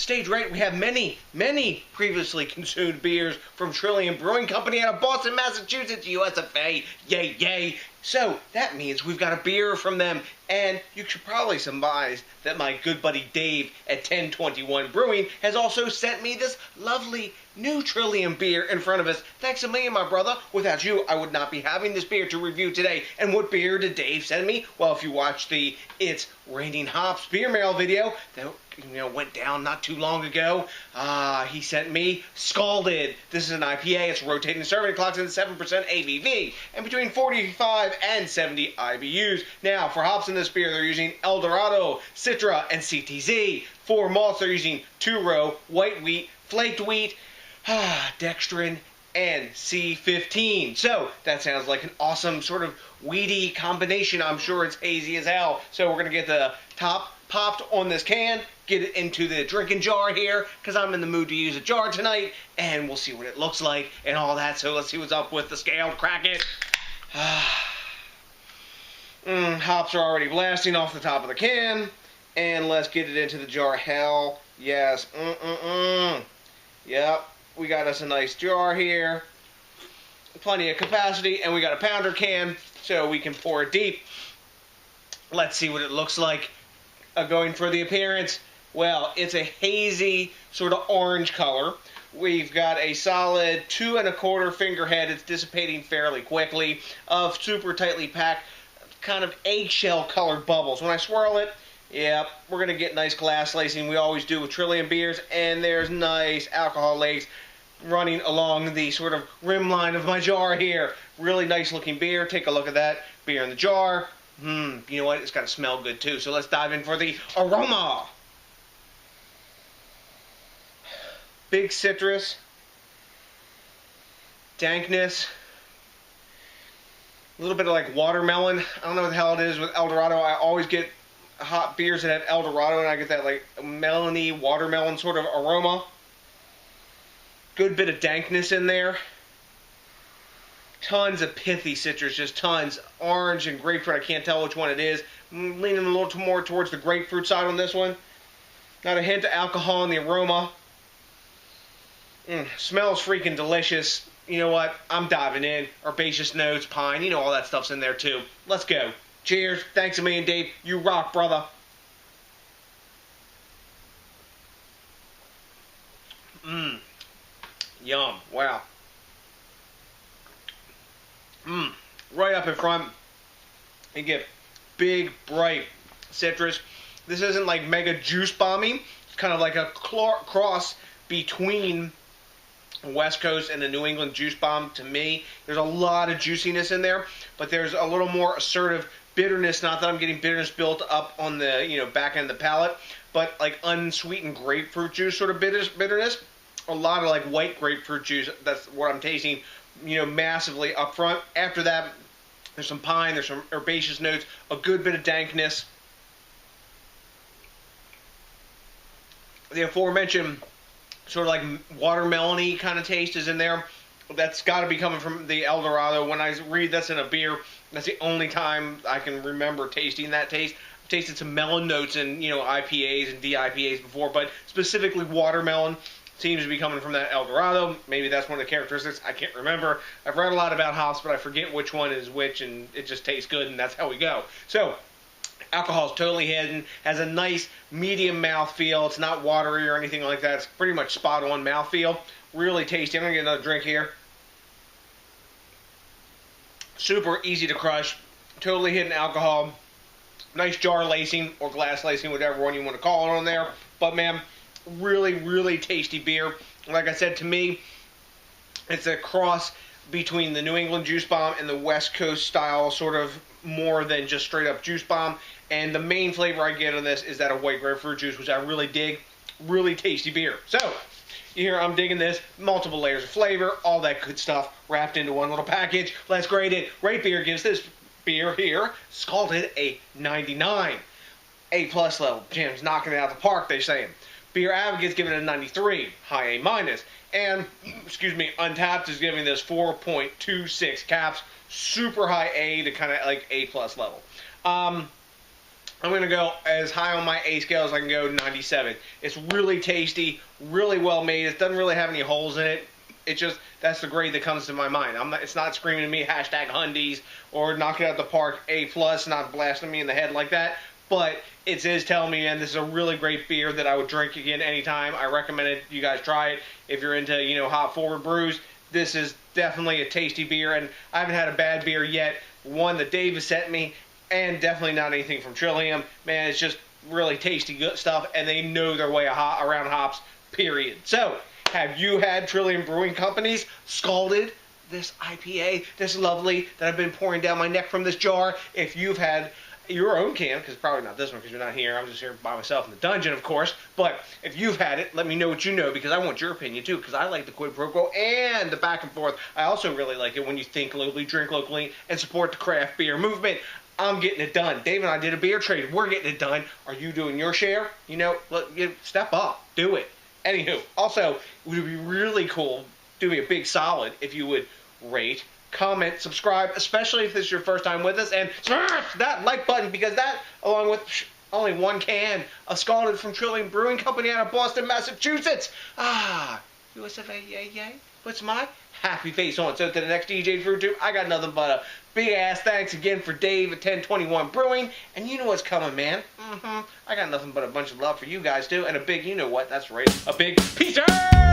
stage right, we have many previously consumed beers from Trillium Brewing Company out of Boston, Massachusetts, USFA. Yay, yay. So that means we've got a beer from them, and you should probably surmise that my good buddy Dave at 1021 Brewing has also sent me this lovely new Trillium beer in front of us. Thanks a million, my brother. Without you, I would not be having this beer to review today. And what beer did Dave send me? Well, if you watch the It's Raining Hops beer mail video that went down not too long ago, he sent me Scalded. This is an IPA. It's rotating serving clocks in 7% ABV and between 45 and 70 IBUs. Now, for hops in this beer, they're using Dorado, Citra, and CTZ. For malts, they're using two-row, white wheat, flaked wheat, dextrin, and C15. So that sounds like an awesome sort of weedy combination. I'm sure it's hazy as hell. So we're going to get the top popped on this can, get it into the drinking jar here, because I'm in the mood to use a jar tonight, and we'll see what it looks like and all that. So let's see what's up with the scale. Crack it. Hops are already blasting off the top of the can, and let's get it into the jar. Hell yes. Yep. We got us a nice jar here, plenty of capacity, and we got a pounder can so we can pour it deep. Let's see what it looks like going for the appearance. Well, it's a hazy sort of orange color. We've got a solid 2 1/4 finger head. It's dissipating fairly quickly of super tightly packed kind of eggshell colored bubbles. When I swirl it, yep, we're going to get nice glass lacing. We always do with Trillium beers, and there's nice alcohol lakes running along the sort of rim line of my jar here. Really nice looking beer. Take a look at that beer in the jar. You know what? It's got to smell good too. So let's dive in for the aroma. Big citrus, dankness, a little bit of like watermelon. I don't know what the hell it is with Dorado. I always get hot beers that have Dorado, and I get that like melony watermelon sort of aroma. Good bit of dankness in there. Tons of pithy citrus, just tons. Orange and grapefruit, I can't tell which one it is. I'm leaning a little more towards the grapefruit side on this one. Not a hint of alcohol in the aroma. Smells freaking delicious. You know what? I'm diving in. Herbaceous notes, pine, you know, all that stuff's in there too. Let's go. Cheers. Thanks a million, Dave. You rock, brother. Yum. Wow. Right up in front, you get big, bright citrus. This isn't like mega juice bombing. It's kind of like a cross between West Coast and the New England juice bomb to me. There's a lot of juiciness in there, but there's a little more assertive bitterness. Not that I'm getting bitterness built up on the back end of the palate, but like unsweetened grapefruit juice sort of bitterness. A lot of like white grapefruit juice. That's what I'm tasting, massively up front. After that, there's some pine, there's some herbaceous notes, a good bit of dankness. The aforementioned sort of like watermelon-y kind of taste is in there. That's got to be coming from the Dorado. When I read that's in a beer, that's the only time I can remember tasting that taste. I've tasted some melon notes in, IPAs and DIPAs before, but specifically watermelon seems to be coming from that Dorado. Maybe that's one of the characteristics. I can't remember. I've read a lot about hops, but I forget which one is which, and it just tastes good, and that's how we go. So, alcohol's totally hidden. Has a nice medium mouthfeel. It's not watery or anything like that. It's pretty much spot on mouthfeel. Really tasty. I'm going to get another drink here. Super easy to crush. Totally hidden alcohol. Nice jar lacing or glass lacing, whatever one you want to call it on there. But, man, really, really tasty beer. Like I said, to me, it's a cross between the New England juice bomb and the West Coast style, sort of more than just straight up juice bomb. And the main flavor I get on this is that of white grapefruit juice, which I really dig. Really tasty beer. So, here I'm digging this. Multiple layers of flavor, all that good stuff wrapped into one little package. Let's grade it. Rate Beer gives this beer here, Scalded, a 99. A+ level. Jim's knocking it out of the park, they say. Beer Advocate's giving it a 93, high A-. And, Untapped is giving this 4.26 caps, super high A to kind of like A+ level. I'm going to go as high on my A scale as I can go, 97. It's really tasty, really well made. It doesn't really have any holes in it. It's just, that's the grade that comes to my mind. It's not screaming at me, hashtag Hundies, or knocking it out the park, A+, not blasting me in the head like that. But it is telling me, and this is a really great beer that I would drink again anytime. I recommend it. You guys try it if you're into, hop forward brews. This is definitely a tasty beer, and I haven't had a bad beer yet. One that Dave has sent me, and definitely not anything from Trillium. Man, it's just really tasty good stuff, and they know their way around hops, period. So, have you had Trillium Brewing Company's Scalded, this IPA, this lovely, that I've been pouring down my neck from this jar? If you've had your own can, because probably not this one because you're not here, I'm just here by myself in the dungeon, of course, but if you've had it, let me know what you know, because I want your opinion too, because I like the quid pro quo and the back and forth. I also really like it when you think locally, drink locally, and support the craft beer movement. I'm getting it done. Dave and I did a beer trade. We're getting it done. Are you doing your share? Step up. Do it. Anywho, also, it would be really cool, do me a big solid if you would rate, comment, subscribe, especially if this is your first time with us, and smash that like button, because that, along with only one can of Scalded from Trillium Brewing Company out of Boston, Massachusetts. US of A, yay, yay. Puts my happy face on. So to the next DJs BrewTube, I got nothing but a big ass thanks again for Dave at 1021 Brewing. And you know what's coming, man. I got nothing but a bunch of love for you guys too. And a big, you know what, that's right, a big peace out!